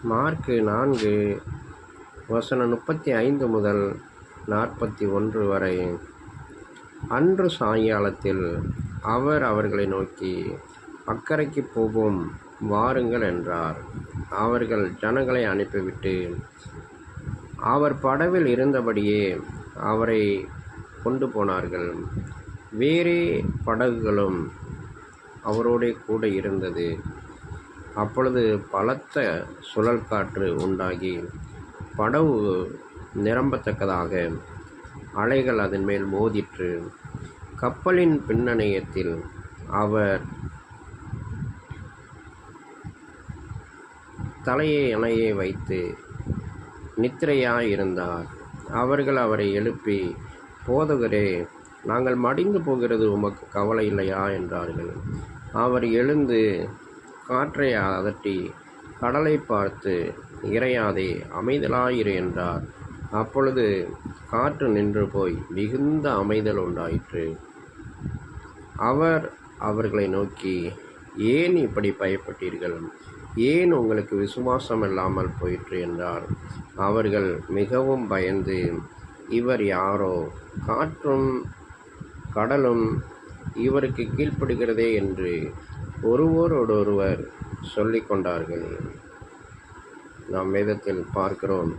Mark 4 வசனம் 35 முதல் 41 வரை. அன்று சாயங்காலத்தில் அவர் அவர்களை நோக்கி, அக்கரைக்குப் போவோம், வாருங்கள் என்றார். அவர்கள் ஜனங்களை அனுப்பிவிட்டு அவர் படவில் இருந்தபடியே அவரை கொண்டு போனார்கள். வேறே படகுகளும் அவரோடே கூட இருந்தது. அப்பொழுது பலத்த சுழல் காற்று உண்டாகி படகு நிரம்பத்தக்கதாக அலைகள் அதன் மேல் மோதிற்று. கப்பலின் பின்னணியத்தில் அவர் தலையை அணையை வைத்து நித்திரையாயிருந்தார். அவர்கள் அவரை எழுப்பி, போதகரே, நாங்கள் மடிந்து போகிறது உமக்கு கவலை இல்லையா என்றார்கள். அவர் எழுந்து காற்றை அதட்டி கடலை பார்த்து, இறையாதே, அமைதலாயிரு என்றார். அப்பொழுது காற்று நின்று போய் மிகுந்த அமைதல் உண்டாயிற்று. அவர் அவர்களை நோக்கி, ஏன் இப்படி பயப்பட்டீர்கள்? ஏன் உங்களுக்கு விசுவாசம் இல்லாமல் போயிற்று என்றார். அவர்கள் மிகவும் பயந்து, இவர் யாரோ, காற்றும் கடலும் இவருக்கு கீழ்ப்படுகிறதே என்று ஒருவரோடொருவர் சொல்லிக் கொண்டார்கள். நாம் வேதத்தில் பார்க்கிறோம்,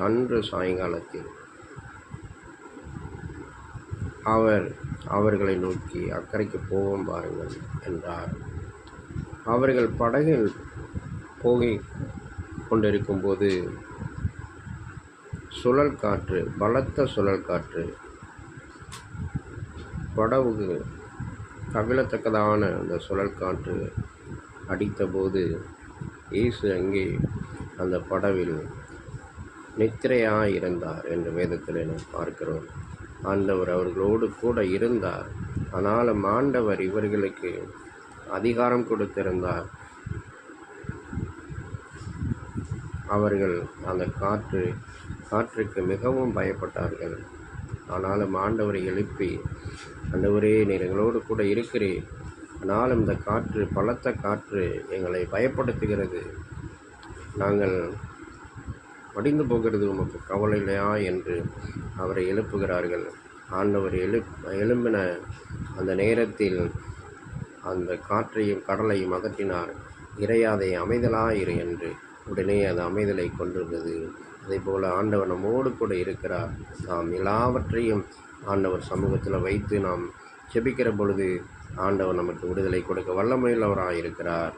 அன்று சாயங்காலத்தில் அவர் அவர்களை நோக்கி, அக்கறைக்கு போவோம் பாருங்கள் என்றார். அவர்கள் படகில் போகிக் கொண்டிருக்கும்போது சுழல் காற்று, பலத்த சுழல் காற்று படகு கவிழத்தக்கதான அந்த சுழல் காற்று அடித்தபோது இயேசு அங்கே அந்த படவில் நித்திரையாயிருந்தார் என்று வேதத்தில் நாம் பார்க்கிறோம். ஆண்டவர் அவர்களோடு கூட இருந்தார். ஆனாலும் ஆண்டவர் இவர்களுக்கு அதிகாரம் கொடுத்திருந்தார். அவர்கள் அந்த காற்றுக்கு மிகவும் பயப்பட்டார்கள். ஆனாலும் ஆண்டவரை எழுப்பி, ஆண்டவரே, நீர் எங்களோடு கூட இருக்கிறீர், ஆனாலும் இந்த காற்று, பலத்த காற்று எங்களை பயப்படுத்துகிறது, நாங்கள் மடிந்து போகிறது உமக்கு கவலை இல்லையா என்று அவரை எழுப்புகிறார்கள். ஆண்டவர் எழும்பின அந்த நேரத்தில் அந்த காற்றையும் கடலையும் அதட்டினார். இறையாதே, அமைதலாயிரு என்று. உடனே அது அமைதலை கொண்டிருந்தது. அதேபோல் ஆண்டவர் நம்மோடு கூட இருக்கிறார். நாம் எல்லாவற்றையும் ஆண்டவர் சமூகத்தில் வைத்து நாம் ஜெபிக்கிற பொழுது ஆண்டவர் நமக்கு விடுதலை கொடுக்க வல்லமையுள்ளவராக இருக்கிறார்.